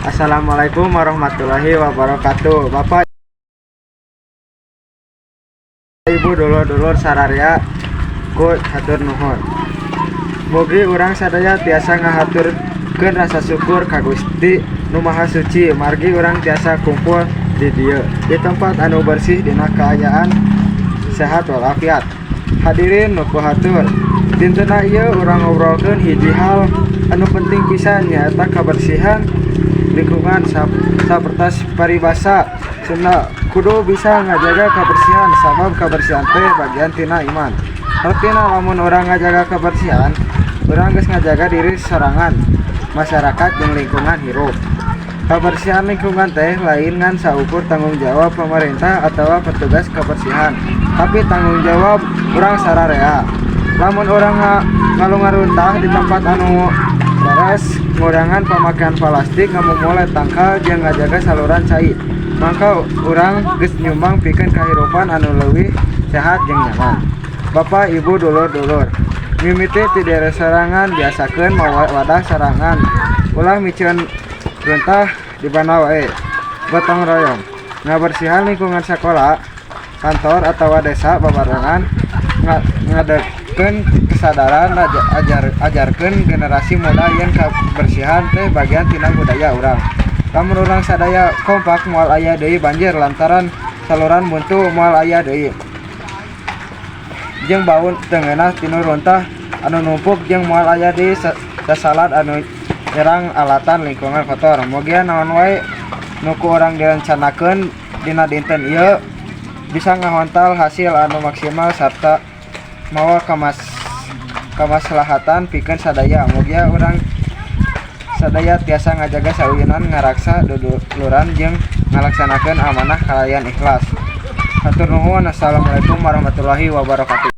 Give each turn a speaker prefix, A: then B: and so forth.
A: Assalamualaikum warahmatullahi wabarakatuh. Bapak Ibu dulur-dulur sararea ku hatur nuhun. Mugi urang sadaya tiasa ngahaturkeun rasa syukur ka Gusti Nu Maha Suci margi urang tiasa kumpul di dieu di tempat anu bersih dina kaayaan sehat walafiat. Hadirin nu kuhatur, dintenna ieu urang ngobrolkeun hiji hal anu penting pisan nyaeta kabersihan lingkungan sapertos paribasa Sunda kudu bisa ngajaga kebersihan sabab kebersihan teh bagian tina iman. Artina lamun orang ngajaga kebersihan, orang geus ngajaga diri sorangan, masyarakat jeung lingkungan hirup. Kebersihan lingkungan teh lain ngan saukur tanggung jawab pemerintah atau petugas kebersihan, tapi tanggung jawab urang sararea. Lamun orang ngalungaruntah di tempat anu beres ngurangan pemakaian plastik ngamumule tangkal jeung ngajaga saluran cai, maka urang geus nyumbang pikeun kahirupan anu leuwih sehat jeung nyaman. Bapak Ibu dulur-dulur, mimiti ti daerah sorangan biasakeun mawa wadah sorangan, ulah micieun runtah di bana wae. Gotong royong ngabersihan lingkungan sekolah, kantor atawa desa babarengan ngadekeun kesadaran ajarkeun generasi muda yen kabersihan teh bagian tina budaya urang. Lamun urang sadaya kompak moal aya deui banjir lantaran saluran buntu moal aya deui. Jeung baun tengenah tinu runtah anu numpuk jeung moal aya deui sasalad anu nyerang alatan lingkungan kotor. Mugia naon wae nu ku urang direncanakeun dina dinten ieu bisa ngahontal hasil anu maksimal sarta mawa kamaslahatan pikeun sadaya. Mugia urang sadaya tiasa ngajaga sauyeunan ngaraksa duduluran jeung ngalaksanakeun amanah kalayan ikhlas. Hatur nuhun. Assalamualaikum warahmatullahi wabarakatuh.